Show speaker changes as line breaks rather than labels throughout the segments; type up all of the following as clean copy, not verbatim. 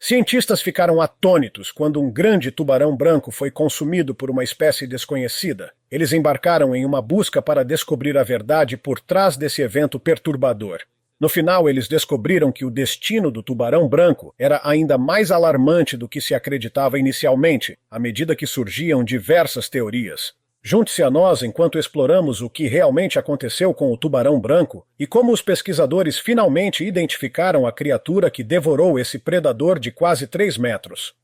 Cientistas ficaram atônitos quando um grande tubarão branco foi consumido por uma espécie desconhecida. Eles embarcaram em uma busca para descobrir a verdade por trás desse evento perturbador. No final, eles descobriram que o destino do tubarão branco era ainda mais alarmante do que se acreditava inicialmente, à medida que surgiam diversas teorias. Junte-se a nós enquanto exploramos o que realmente aconteceu com o tubarão branco e como os pesquisadores finalmente identificaram a criatura que devorou esse predador de quase 3 metros.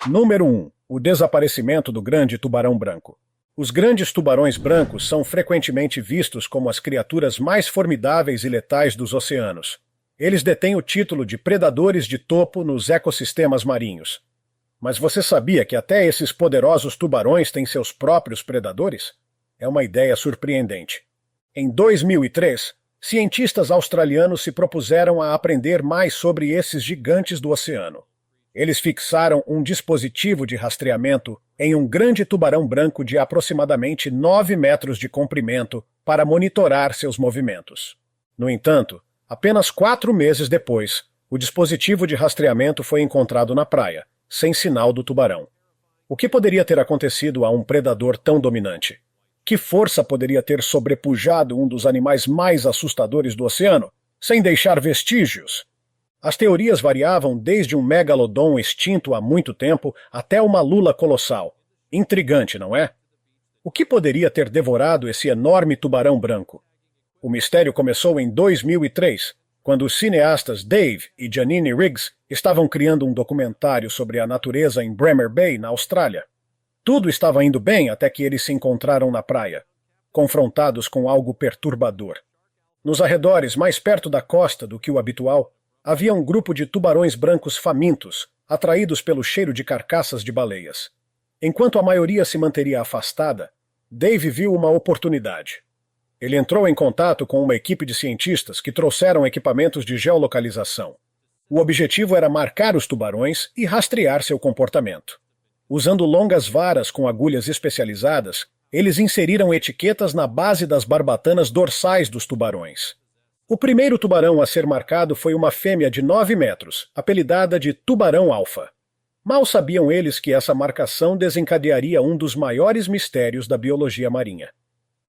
Número 1. O desaparecimento do grande tubarão branco. Os grandes tubarões brancos são frequentemente vistos como as criaturas mais formidáveis e letais dos oceanos. Eles detêm o título de predadores de topo nos ecossistemas marinhos. Mas você sabia que até esses poderosos tubarões têm seus próprios predadores? É uma ideia surpreendente. Em 2003, cientistas australianos se propuseram a aprender mais sobre esses gigantes do oceano. Eles fixaram um dispositivo de rastreamento em um grande tubarão branco de aproximadamente 9 metros de comprimento para monitorar seus movimentos. No entanto, apenas 4 meses depois, o dispositivo de rastreamento foi encontrado na praia, sem sinal do tubarão. O que poderia ter acontecido a um predador tão dominante? Que força poderia ter sobrepujado um dos animais mais assustadores do oceano, sem deixar vestígios? As teorias variavam desde um megalodon extinto há muito tempo até uma lula colossal. Intrigante, não é? O que poderia ter devorado esse enorme tubarão branco? O mistério começou em 2003, quando os cineastas Dave e Janine Riggs estavam criando um documentário sobre a natureza em Bremer Bay, na Austrália. Tudo estava indo bem até que eles se encontraram na praia, confrontados com algo perturbador. Nos arredores, mais perto da costa do que o habitual, havia um grupo de tubarões brancos famintos, atraídos pelo cheiro de carcaças de baleias. Enquanto a maioria se manteria afastada, Dave viu uma oportunidade. Ele entrou em contato com uma equipe de cientistas que trouxeram equipamentos de geolocalização. O objetivo era marcar os tubarões e rastrear seu comportamento. Usando longas varas com agulhas especializadas, eles inseriram etiquetas na base das barbatanas dorsais dos tubarões. O primeiro tubarão a ser marcado foi uma fêmea de 9 metros, apelidada de tubarão-alfa. Mal sabiam eles que essa marcação desencadearia um dos maiores mistérios da biologia marinha.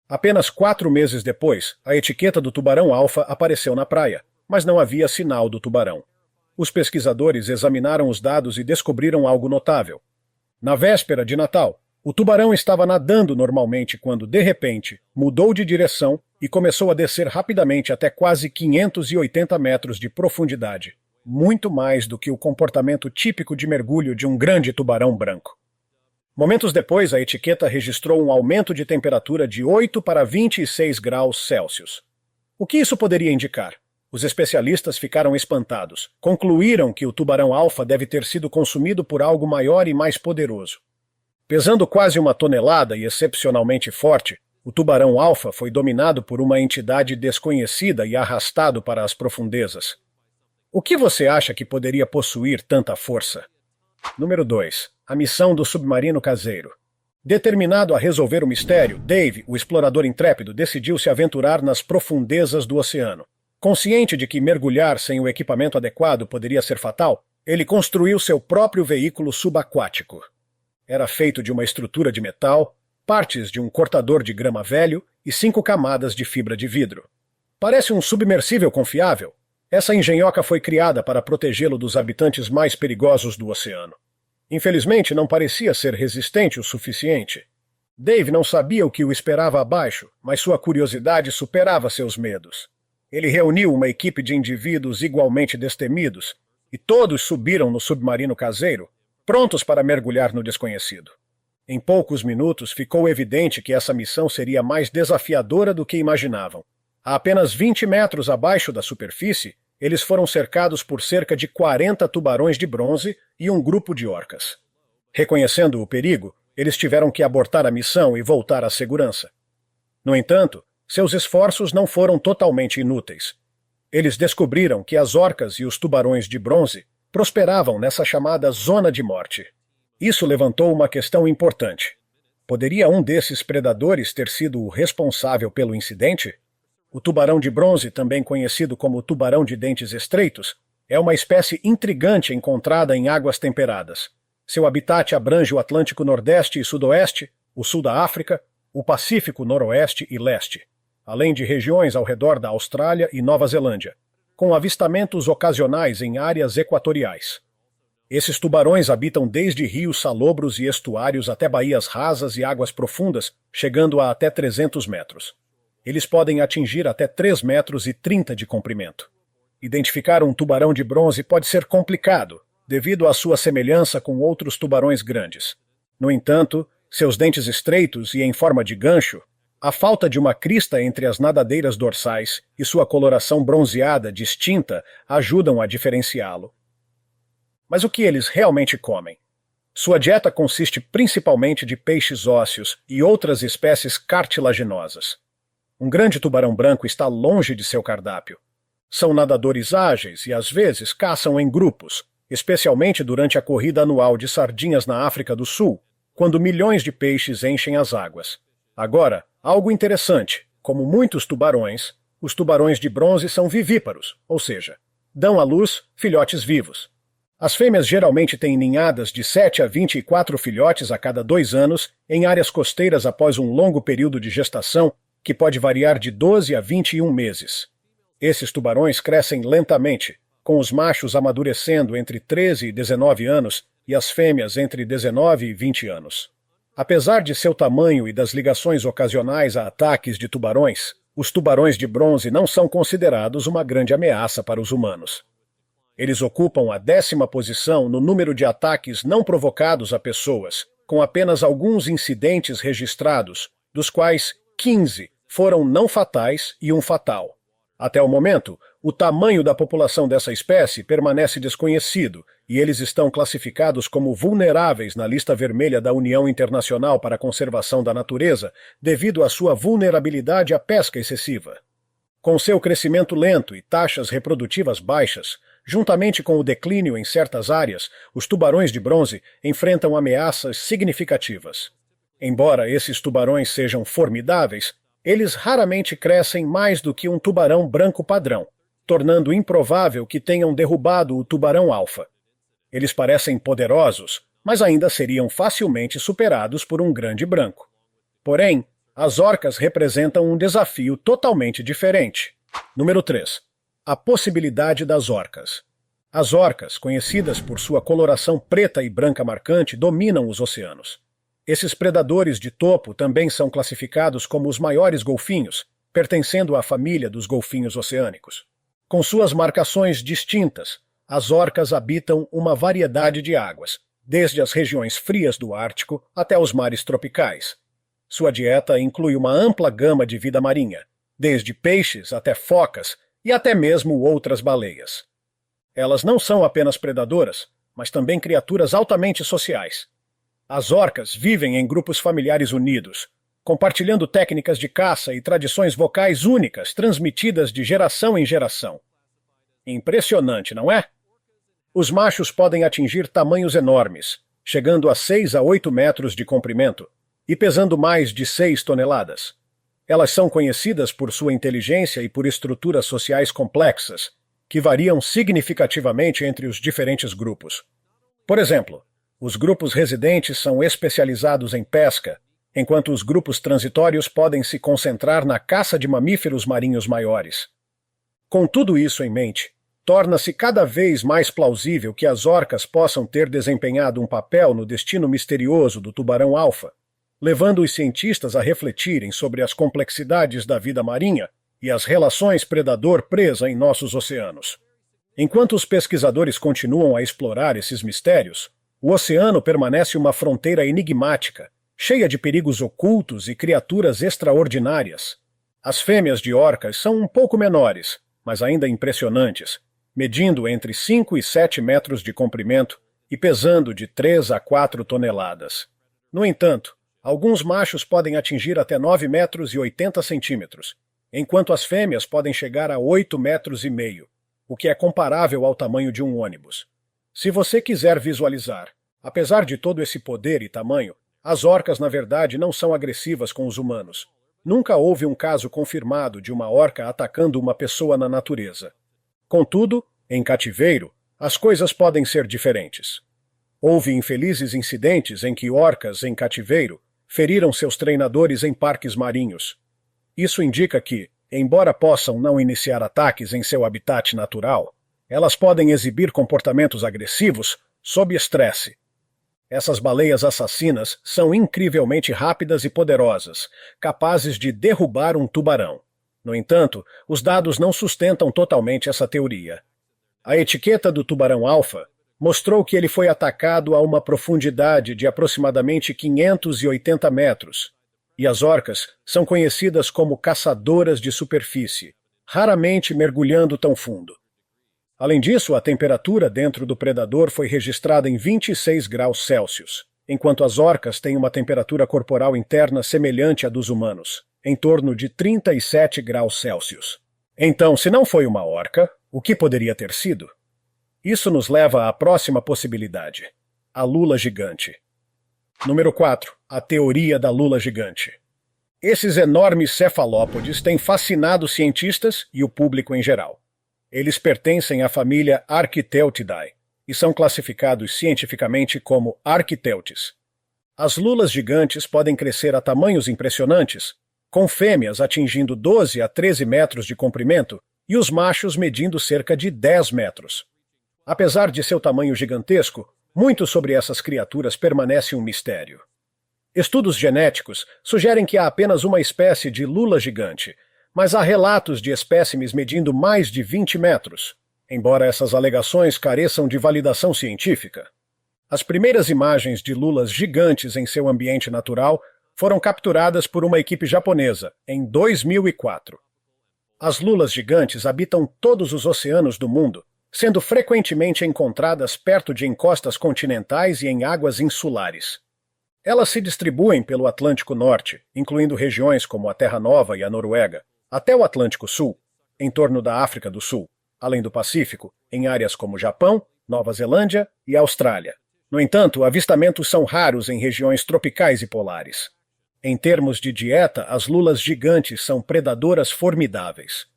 Apenas 4 meses depois, a etiqueta do tubarão-alfa apareceu na praia, mas não havia sinal do tubarão. Os pesquisadores examinaram os dados e descobriram algo notável. Na véspera de Natal, o tubarão estava nadando normalmente quando, de repente, mudou de direção e começou a descer rapidamente até quase 580 metros de profundidade, muito mais do que o comportamento típico de mergulho de um grande tubarão branco. Momentos depois, a etiqueta registrou um aumento de temperatura de 8 para 26 graus Celsius. O que isso poderia indicar? Os especialistas ficaram espantados. Concluíram que o tubarão-alfa deve ter sido consumido por algo maior e mais poderoso. Pesando quase 1 tonelada e excepcionalmente forte, o tubarão-alfa foi dominado por uma entidade desconhecida e arrastado para as profundezas. O que você acha que poderia possuir tanta força? Número 2. A missão do submarino caseiro. Determinado a resolver o mistério, Dave, o explorador intrépido, decidiu se aventurar nas profundezas do oceano. Consciente de que mergulhar sem o equipamento adequado poderia ser fatal, ele construiu seu próprio veículo subaquático. Era feito de uma estrutura de metal, partes de um cortador de grama velho e 5 camadas de fibra de vidro. Parece um submersível confiável. Essa engenhoca foi criada para protegê-lo dos habitantes mais perigosos do oceano. Infelizmente, não parecia ser resistente o suficiente. Dave não sabia o que o esperava abaixo, mas sua curiosidade superava seus medos. Ele reuniu uma equipe de indivíduos igualmente destemidos, e todos subiram no submarino caseiro, prontos para mergulhar no desconhecido. Em poucos minutos, ficou evidente que essa missão seria mais desafiadora do que imaginavam. A apenas 20 metros abaixo da superfície, eles foram cercados por cerca de 40 tubarões de bronze e um grupo de orcas. Reconhecendo o perigo, eles tiveram que abortar a missão e voltar à segurança. No entanto, seus esforços não foram totalmente inúteis. Eles descobriram que as orcas e os tubarões de bronze prosperavam nessa chamada zona de morte. Isso levantou uma questão importante. Poderia um desses predadores ter sido o responsável pelo incidente? O tubarão de bronze, também conhecido como tubarão de dentes estreitos, É uma espécie intrigante encontrada em águas temperadas. Seu habitat abrange o Atlântico Nordeste e Sudoeste, o sul da África, o Pacífico Noroeste e Leste, além de regiões ao redor da Austrália e Nova Zelândia, com avistamentos ocasionais em áreas equatoriais. Esses tubarões habitam desde rios salobros e estuários até baías rasas e águas profundas, chegando a até 300 metros. Eles podem atingir até 3,30 metros de comprimento. Identificar um tubarão de bronze pode ser complicado, devido à sua semelhança com outros tubarões grandes. No entanto, seus dentes estreitos e em forma de gancho, a falta de uma crista entre as nadadeiras dorsais e sua coloração bronzeada distinta ajudam a diferenciá-lo. Mas o que eles realmente comem? Sua dieta consiste principalmente de peixes ósseos e outras espécies cartilaginosas. Um grande tubarão branco está longe de seu cardápio. São nadadores ágeis e às vezes caçam em grupos, especialmente durante a corrida anual de sardinhas na África do Sul, quando milhões de peixes enchem as águas. Agora, algo interessante, como muitos tubarões, os tubarões de bronze são vivíparos, ou seja, dão à luz filhotes vivos. As fêmeas geralmente têm ninhadas de 7 a 24 filhotes a cada 2 anos em áreas costeiras após um longo período de gestação, que pode variar de 12 a 21 meses. Esses tubarões crescem lentamente, com os machos amadurecendo entre 13 e 19 anos e as fêmeas entre 19 e 20 anos. Apesar de seu tamanho e das ligações ocasionais a ataques de tubarões, os tubarões de bronze não são considerados uma grande ameaça para os humanos. Eles ocupam a 10ª posição no número de ataques não provocados a pessoas, com apenas alguns incidentes registrados, dos quais 15 foram não fatais e um fatal. Até o momento, o tamanho da população dessa espécie permanece desconhecido e eles estão classificados como vulneráveis na lista vermelha da União Internacional para a Conservação da Natureza devido à sua vulnerabilidade à pesca excessiva. Com seu crescimento lento e taxas reprodutivas baixas, juntamente com o declínio em certas áreas, os tubarões de bronze enfrentam ameaças significativas. Embora esses tubarões sejam formidáveis, eles raramente crescem mais do que um tubarão branco padrão, tornando improvável que tenham derrubado o tubarão-alfa. Eles parecem poderosos, mas ainda seriam facilmente superados por um grande branco. Porém, as orcas representam um desafio totalmente diferente. Número 3. A possibilidade das orcas. As orcas, conhecidas por sua coloração preta e branca marcante, dominam os oceanos. Esses predadores de topo também são classificados como os maiores golfinhos, pertencendo à família dos golfinhos oceânicos. Com suas marcações distintas, as orcas habitam uma variedade de águas, desde as regiões frias do Ártico até os mares tropicais. Sua dieta inclui uma ampla gama de vida marinha, desde peixes até focas e até mesmo outras baleias. Elas não são apenas predadoras, mas também criaturas altamente sociais. As orcas vivem em grupos familiares unidos, compartilhando técnicas de caça e tradições vocais únicas transmitidas de geração em geração. Impressionante, não é? Os machos podem atingir tamanhos enormes, chegando a 6 a 8 metros de comprimento e pesando mais de 6 toneladas. Elas são conhecidas por sua inteligência e por estruturas sociais complexas, que variam significativamente entre os diferentes grupos. Por exemplo, os grupos residentes são especializados em pesca, enquanto os grupos transitórios podem se concentrar na caça de mamíferos marinhos maiores. Com tudo isso em mente, torna-se cada vez mais plausível que as orcas possam ter desempenhado um papel no destino misterioso do tubarão-alfa, levando os cientistas a refletirem sobre as complexidades da vida marinha e as relações predador-presa em nossos oceanos. Enquanto os pesquisadores continuam a explorar esses mistérios, o oceano permanece uma fronteira enigmática, cheia de perigos ocultos e criaturas extraordinárias. As fêmeas de orcas são um pouco menores, mas ainda impressionantes, medindo entre 5 e 7 metros de comprimento e pesando de 3 a 4 toneladas. No entanto, alguns machos podem atingir até 9 metros e 80 centímetros, enquanto as fêmeas podem chegar a 8 metros e meio, o que é comparável ao tamanho de um ônibus. Se você quiser visualizar, apesar de todo esse poder e tamanho, as orcas na verdade não são agressivas com os humanos. Nunca houve um caso confirmado de uma orca atacando uma pessoa na natureza. Contudo, Em cativeiro, as coisas podem ser diferentes. Houve infelizes incidentes em que orcas em cativeiro feriram seus treinadores em parques marinhos. Isso indica que, embora possam não iniciar ataques em seu habitat natural, elas podem exibir comportamentos agressivos sob estresse. Essas baleias assassinas são incrivelmente rápidas e poderosas, capazes de derrubar um tubarão. No entanto, os dados não sustentam totalmente essa teoria. A etiqueta do tubarão-alfa mostrou que ele foi atacado a uma profundidade de aproximadamente 580 metros, e as orcas são conhecidas como caçadoras de superfície, raramente mergulhando tão fundo. Além disso, a temperatura dentro do predador foi registrada em 26 graus Celsius, enquanto as orcas têm uma temperatura corporal interna semelhante à dos humanos, em torno de 37 graus Celsius. Então, se não foi uma orca, o que poderia ter sido? Isso nos leva à próxima possibilidade: a lula gigante. Número 4. A teoria da lula gigante. Esses enormes cefalópodes têm fascinado cientistas e o público em geral. Eles pertencem à família Archaeteltidae e são classificados cientificamente como arquiteutes. As lulas gigantes podem crescer a tamanhos impressionantes, com fêmeas atingindo 12 a 13 metros de comprimento e os machos medindo cerca de 10 metros. Apesar de seu tamanho gigantesco, muito sobre essas criaturas permanece um mistério. Estudos genéticos sugerem que há apenas uma espécie de lula gigante, mas há relatos de espécimes medindo mais de 20 metros, embora essas alegações careçam de validação científica. As primeiras imagens de lulas gigantes em seu ambiente natural foram capturadas por uma equipe japonesa em 2004. As lulas gigantes habitam todos os oceanos do mundo, sendo frequentemente encontradas perto de encostas continentais e em águas insulares. Elas se distribuem pelo Atlântico Norte, incluindo regiões como a Terra Nova e a Noruega, até o Atlântico Sul, em torno da África do Sul, além do Pacífico, em áreas como Japão, Nova Zelândia e Austrália. No entanto, avistamentos são raros em regiões tropicais e polares. Em termos de dieta, as lulas gigantes são predadoras formidáveis.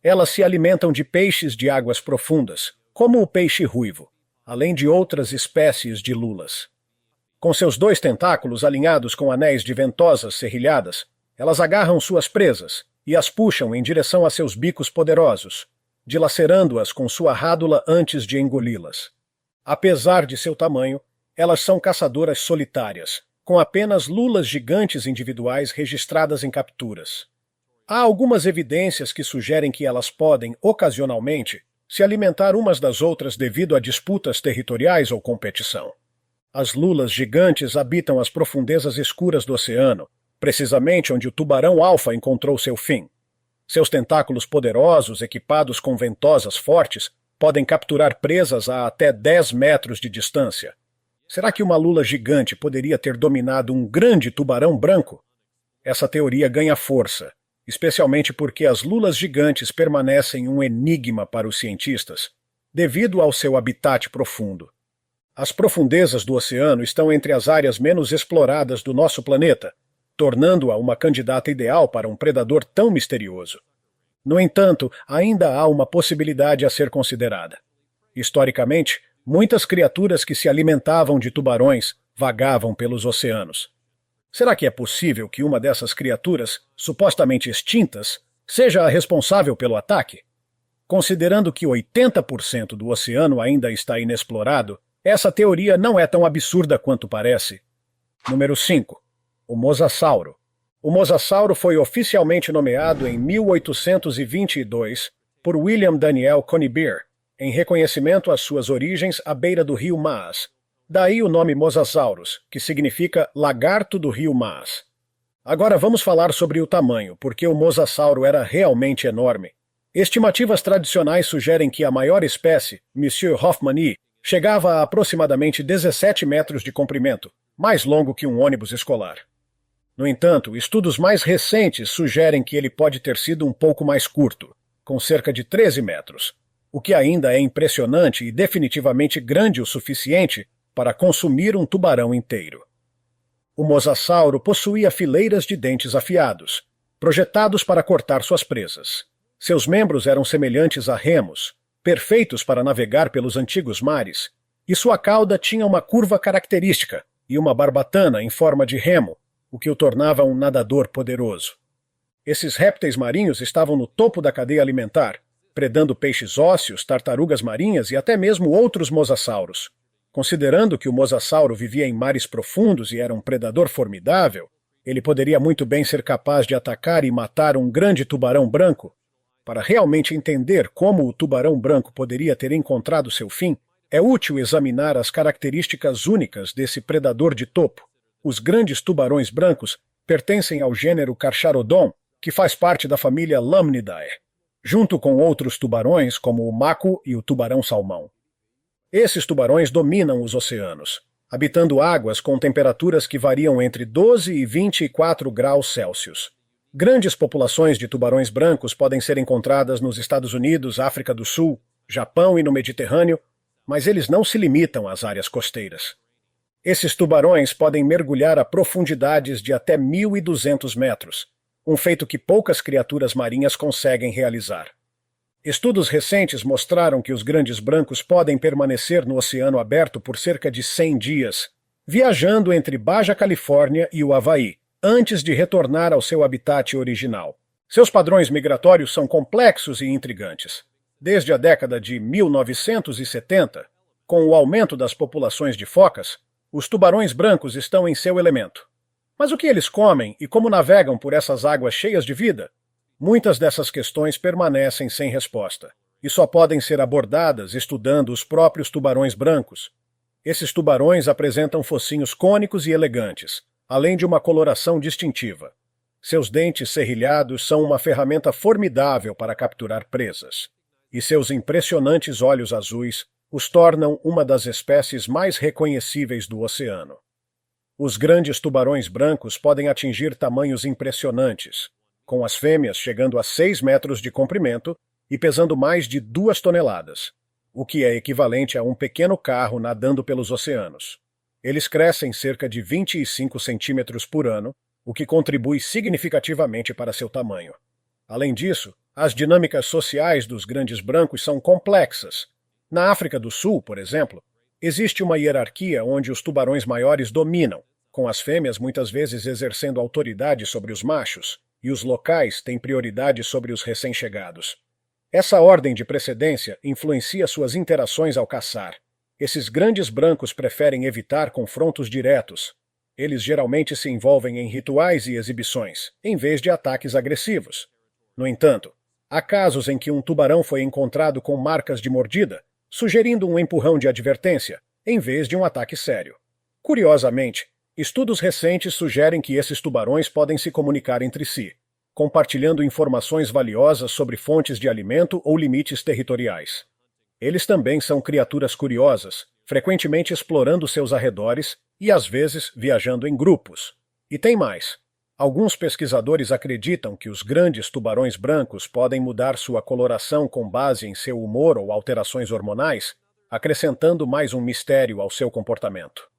Elas se alimentam de peixes de águas profundas, como o peixe ruivo, além de outras espécies de lulas. Com seus 2 tentáculos alinhados com anéis de ventosas serrilhadas, elas agarram suas presas e as puxam em direção a seus bicos poderosos, dilacerando-as com sua rádula antes de engoli-las. Apesar de seu tamanho, elas são caçadoras solitárias, com apenas lulas gigantes individuais registradas em capturas. Há algumas evidências que sugerem que elas podem, ocasionalmente, se alimentar umas das outras devido a disputas territoriais ou competição. As lulas gigantes habitam as profundezas escuras do oceano, precisamente onde o tubarão-alfa encontrou seu fim. Seus tentáculos poderosos, equipados com ventosas fortes, podem capturar presas a até 10 metros de distância. Será que uma lula gigante poderia ter dominado um grande tubarão branco? Essa teoria ganha força, especialmente porque as lulas gigantes permanecem um enigma para os cientistas, devido ao seu habitat profundo. As profundezas do oceano estão entre as áreas menos exploradas do nosso planeta, tornando-a uma candidata ideal para um predador tão misterioso. No entanto, ainda há uma possibilidade a ser considerada. Historicamente, muitas criaturas que se alimentavam de tubarões vagavam pelos oceanos. Será que é possível que uma dessas criaturas, supostamente extintas, seja a responsável pelo ataque? Considerando que 80% do oceano ainda está inexplorado, essa teoria não é tão absurda quanto parece. Número 5. O Mosasauro. O Mosasauro foi oficialmente nomeado em 1822 por William Daniel Conybeare, em reconhecimento às suas origens à beira do rio Maas. Daí o nome Mosasaurus, que significa lagarto do rio Maas. Agora vamos falar sobre o tamanho, porque o Mosasauro era realmente enorme. Estimativas tradicionais sugerem que a maior espécie, Monsieur Hoffmanni, chegava a aproximadamente 17 metros de comprimento, mais longo que um ônibus escolar. No entanto, estudos mais recentes sugerem que ele pode ter sido um pouco mais curto, com cerca de 13 metros, o que ainda é impressionante e definitivamente grande o suficiente para consumir um tubarão inteiro. O mosasauro possuía fileiras de dentes afiados, projetados para cortar suas presas. Seus membros eram semelhantes a remos, perfeitos para navegar pelos antigos mares, e sua cauda tinha uma curva característica e uma barbatana em forma de remo, o que o tornava um nadador poderoso. Esses répteis marinhos estavam no topo da cadeia alimentar, predando peixes ósseos, tartarugas marinhas e até mesmo outros mosassauros. Considerando que o mosassauro vivia em mares profundos e era um predador formidável, ele poderia muito bem ser capaz de atacar e matar um grande tubarão branco. Para realmente entender como o tubarão branco poderia ter encontrado seu fim, é útil examinar as características únicas desse predador de topo. Os grandes tubarões brancos pertencem ao gênero Carcharodon, que faz parte da família Lamnidae, junto com outros tubarões como o maco e o tubarão-salmão. Esses tubarões dominam os oceanos, habitando águas com temperaturas que variam entre 12 e 24 graus Celsius. Grandes populações de tubarões brancos podem ser encontradas nos Estados Unidos, África do Sul, Japão e no Mediterrâneo, mas eles não se limitam às áreas costeiras. Esses tubarões podem mergulhar a profundidades de até 1.200 metros, um feito que poucas criaturas marinhas conseguem realizar. Estudos recentes mostraram que os grandes brancos podem permanecer no oceano aberto por cerca de 100 dias, viajando entre Baja Califórnia e o Havaí, antes de retornar ao seu habitat original. Seus padrões migratórios são complexos e intrigantes. Desde a década de 1970, com o aumento das populações de focas, os tubarões brancos estão em seu elemento. Mas o que eles comem e como navegam por essas águas cheias de vida? Muitas dessas questões permanecem sem resposta, e só podem ser abordadas estudando os próprios tubarões brancos. Esses tubarões apresentam focinhos cônicos e elegantes, além de uma coloração distintiva. Seus dentes serrilhados são uma ferramenta formidável para capturar presas, e seus impressionantes olhos azuis os tornam uma das espécies mais reconhecíveis do oceano. Os grandes tubarões brancos podem atingir tamanhos impressionantes, com as fêmeas chegando a 6 metros de comprimento e pesando mais de 2 toneladas, o que é equivalente a um pequeno carro nadando pelos oceanos. Eles crescem cerca de 25 centímetros por ano, o que contribui significativamente para seu tamanho. Além disso, as dinâmicas sociais dos grandes brancos são complexas. Na África do Sul, por exemplo, existe uma hierarquia onde os tubarões maiores dominam, com as fêmeas muitas vezes exercendo autoridade sobre os machos, e os locais têm prioridade sobre os recém-chegados. Essa ordem de precedência influencia suas interações ao caçar. Esses grandes brancos preferem evitar confrontos diretos. Eles geralmente se envolvem em rituais e exibições, em vez de ataques agressivos. No entanto, há casos em que um tubarão foi encontrado com marcas de mordida, sugerindo um empurrão de advertência, em vez de um ataque sério. Curiosamente, estudos recentes sugerem que esses tubarões podem se comunicar entre si, compartilhando informações valiosas sobre fontes de alimento ou limites territoriais. Eles também são criaturas curiosas, frequentemente explorando seus arredores e, às vezes, viajando em grupos. E tem mais. Alguns pesquisadores acreditam que os grandes tubarões brancos podem mudar sua coloração com base em seu humor ou alterações hormonais, acrescentando mais um mistério ao seu comportamento.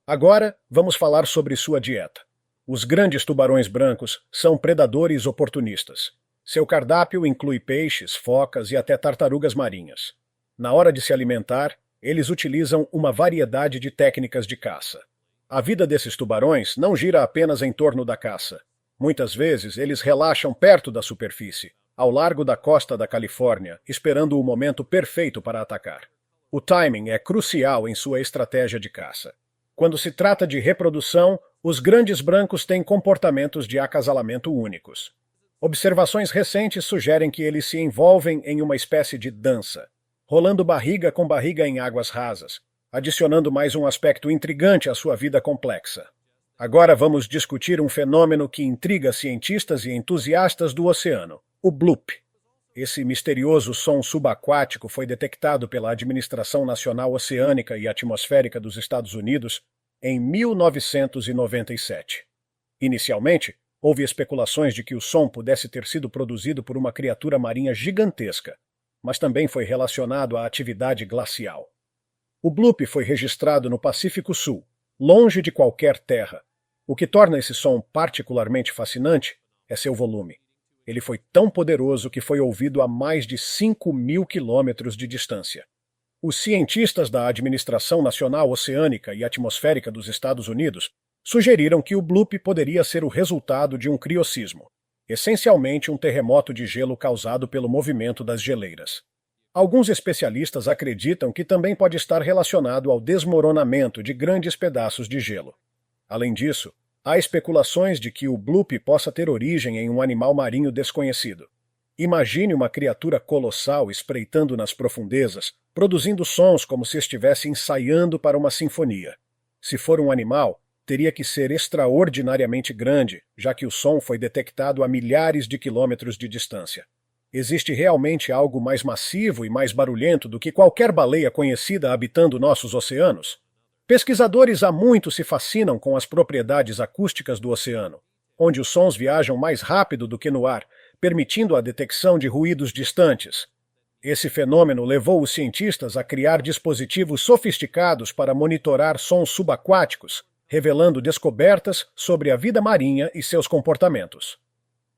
Agora, vamos falar sobre sua dieta. Os grandes tubarões brancos são predadores oportunistas. Seu cardápio inclui peixes, focas e até tartarugas marinhas. Na hora de se alimentar, eles utilizam uma variedade de técnicas de caça. A vida desses tubarões não gira apenas em torno da caça. Muitas vezes eles relaxam perto da superfície, ao largo da costa da Califórnia, esperando o momento perfeito para atacar. O timing é crucial em sua estratégia de caça. Quando se trata de reprodução, os grandes brancos têm comportamentos de acasalamento únicos. Observações recentes sugerem que eles se envolvem em uma espécie de dança, rolando barriga com barriga em águas rasas, adicionando mais um aspecto intrigante à sua vida complexa. Agora vamos discutir um fenômeno que intriga cientistas e entusiastas do oceano, o bloop. Esse misterioso som subaquático foi detectado pela Administração Nacional Oceânica e Atmosférica dos Estados Unidos em 1997. Inicialmente, houve especulações de que o som pudesse ter sido produzido por uma criatura marinha gigantesca, mas também foi relacionado à atividade glacial. O bloop foi registrado no Pacífico Sul, longe de qualquer terra. O que torna esse som particularmente fascinante é seu volume. Ele foi tão poderoso que foi ouvido a mais de 5.000 quilômetros de distância. Os cientistas da Administração Nacional Oceânica e Atmosférica dos Estados Unidos sugeriram que o bloop poderia ser o resultado de um criossismo, essencialmente um terremoto de gelo causado pelo movimento das geleiras. Alguns especialistas acreditam que também pode estar relacionado ao desmoronamento de grandes pedaços de gelo. Além disso, há especulações de que o bloop possa ter origem em um animal marinho desconhecido. Imagine uma criatura colossal espreitando nas profundezas, produzindo sons como se estivesse ensaiando para uma sinfonia. Se for um animal, teria que ser extraordinariamente grande, já que o som foi detectado a milhares de quilômetros de distância. Existe realmente algo mais massivo e mais barulhento do que qualquer baleia conhecida habitando nossos oceanos? Pesquisadores há muito se fascinam com as propriedades acústicas do oceano, onde os sons viajam mais rápido do que no ar, permitindo a detecção de ruídos distantes. Esse fenômeno levou os cientistas a criar dispositivos sofisticados para monitorar sons subaquáticos, revelando descobertas sobre a vida marinha e seus comportamentos.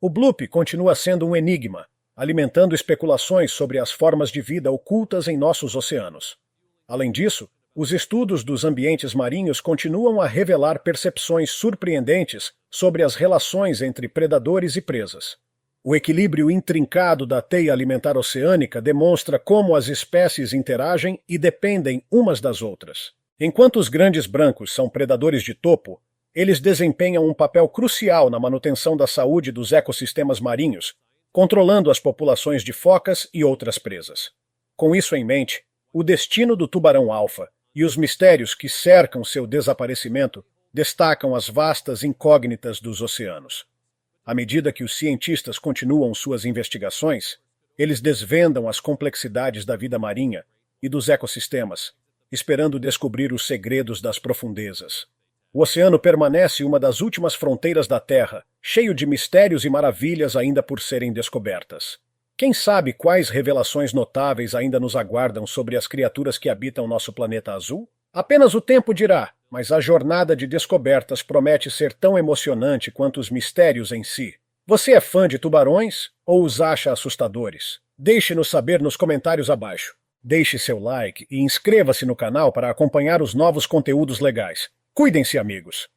O bloop continua sendo um enigma, alimentando especulações sobre as formas de vida ocultas em nossos oceanos. Além disso, os estudos dos ambientes marinhos continuam a revelar percepções surpreendentes sobre as relações entre predadores e presas. O equilíbrio intrincado da teia alimentar oceânica demonstra como as espécies interagem e dependem umas das outras. Enquanto os grandes brancos são predadores de topo, eles desempenham um papel crucial na manutenção da saúde dos ecossistemas marinhos, controlando as populações de focas e outras presas. Com isso em mente, o destino do tubarão-alfa e os mistérios que cercam seu desaparecimento destacam as vastas incógnitas dos oceanos. À medida que os cientistas continuam suas investigações, eles desvendam as complexidades da vida marinha e dos ecossistemas, esperando descobrir os segredos das profundezas. O oceano permanece uma das últimas fronteiras da Terra, cheio de mistérios e maravilhas ainda por serem descobertas. Quem sabe quais revelações notáveis ainda nos aguardam sobre as criaturas que habitam nosso planeta azul? Apenas o tempo dirá, mas a jornada de descobertas promete ser tão emocionante quanto os mistérios em si. Você é fã de tubarões ou os acha assustadores? Deixe-nos saber nos comentários abaixo. Deixe seu like e inscreva-se no canal para acompanhar os novos conteúdos legais. Cuidem-se, amigos!